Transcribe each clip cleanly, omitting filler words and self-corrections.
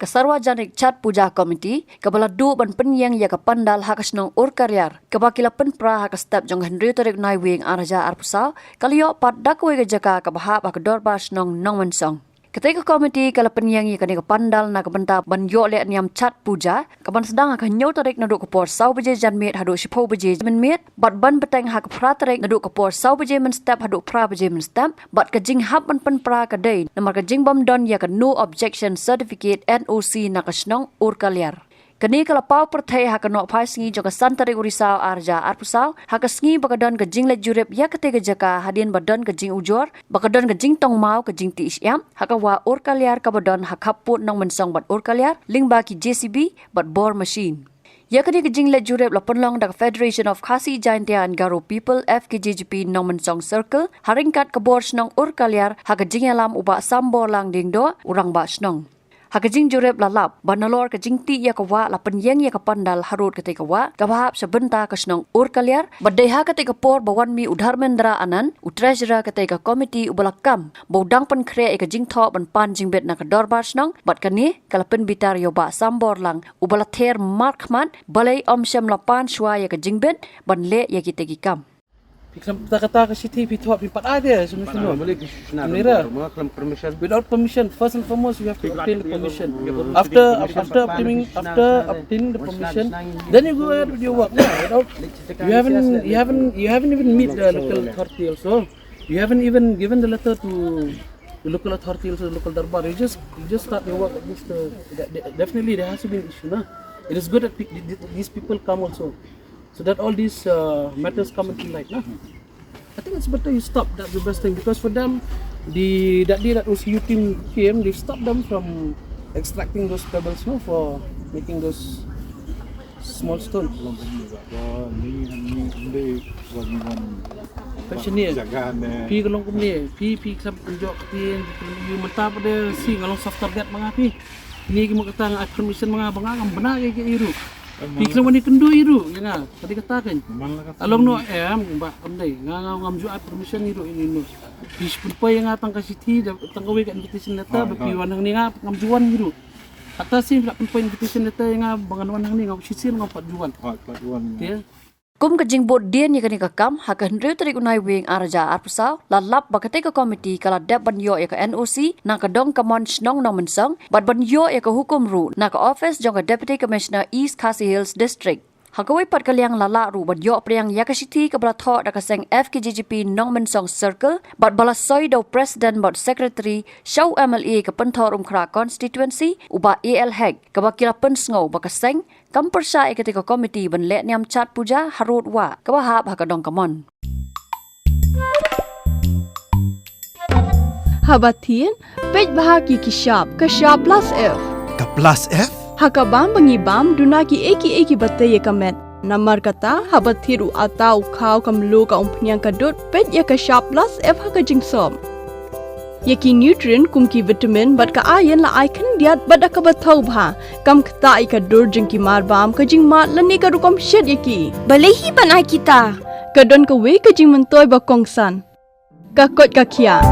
ke Sarwajanik Chat Puja Komiti kebala du ban penyang ya ke pandal hakasnong ur karyar kebakila penpra hak step jong Henry tarik nai wing araja arpusau kalio pat dakwe ke jaka ke bahap hak dorbas nong mensong. Ketika komiti kala penyanyi kani ke pandal na kebenta ban yo le niam Chat Puja kaban sedang akan nyau tarik naduk kepor sau beje janmet hadu sipo beje menmet bat ban beteng hak pra tarik naduk kepor sau beje men step hadu pra beje men step bat kejing hab ban pen pra kadai namar kejing bam don ya ke no objection certificate NOC na kasnong ur kalyar. Kini kalau pau pertai hak nok pai sengi joka santari urisau arja arpusau hak sengi bakadan kejing le jurep ya ketiga jaka hadian badan kejing ujor bakadan kejing tong mau kejing ti isyam hak wa ur kalyar kabadan hak haput nong mensong bat ur kalyar ling baki JCB bat bor machine. Ya kini kejing le jurep la penlong dak Federation of Khasi Jaintia and Garo People FKJGP nong mensong circle haringkat kebor snong ur kalyar hak kejing alam ubak sambor lang dingdo urang ba snong. Hakajing jurep lalap, banalor kajing ti ya kawa la penyeng ya kapandal harut ketika wa, kabahap sebenta kasnong ur kalyar, badeha ketika por bawan mi udhar mendra anan, utrejra ketika komiti ubalakam, baudang pen kre kajing thok ban pan jing bet na kador barsnong, bat kani kalapen bitar yoba sambor lang, ubalather markman, balay omsyam lapan shwa ya kajing bet, ban le ya kitegi kam. Kata-kata ke situ pitop pipat ada semua. Mira, without permission, first and foremost you have to obtain the permission. After obtaining the permission, then you go ahead with your work. Without you haven't even meet the local authority also. You haven't even given the letter to the local authority also, the local darbar. You just start your work. Definitely there has to be an issue. Nah? It is good that these people come also. So that all these matters come into light. Nah? I think it's better you stop. That's the best thing because for them, that day that OCU team came, they stopped them from extracting those pebbles, no, for making those small stones. Passionnya, pi kalau kumni, pi sampai tunjuk ketin, you mentah pada si kalau soft target mengapi, ini kita kata nggak permission mengapa benar kayak itu. Pikir wani kendu iru, ya nga. Tadi katakan. Along no mbak amday, ngam ju permission iru ini no. Bis pun pa yang atang kasiti, atang kawe ka invitation letter, bagi wanang ni nga ngam juan iru. Atas sih pun pa invitation letter yang nga bangan wanang ni ngam sisir ngam pat juan. Ya. Kum kejing bot dien ya kani kakam hak Henry tarik unai wing araja arpusau lalap bakate ke komiti kala dep ban yo ya ke NOC na ka dong kamon snong nong mensong bat ban yo ya ke hukum ru na ka office jong ka Deputy Commissioner East Khasi Hills District. Hakawai pat kaliang lala ru bat yo priang yakashiti ke bala tho da ka seng FKJGP nong mensong circle bat bala soy do president bat secretary show MLA ke penthor umkra constituency uba AL Heg ke bakila pensngau baka seng kampersa ketika komiti ban le niam Chat Puja harut wa ke bahap hakadong kamon. Habatin pej bahaki kishap ke shap plus F. Ka plus F? Hakabam bangibam dunaki eki batay kamet. Namar kata habathiru atau kau kamlu ka umpnyang kadut pej ya ka shap plus F hakajing som. Yaki nutrient kumki vitamin bat ka ayan la icon diat bat ka bathau bha kam kta ai ka dur jing ki mar bam ka jing mat lani ka rukom shed yaki balehi banai kita kadon ka we ka jing mentoy ba kongsan ka kot ka kia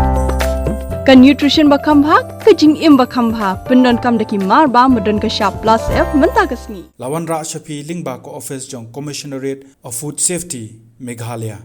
ka nutrition ba kham bha ka jing im ba kham bha pendon kam daki mar bam madon ka sharp plus F menta ka sngi Lawan Ra Shafi Lingba ko office jong Commissionerate of Food Safety Meghalaya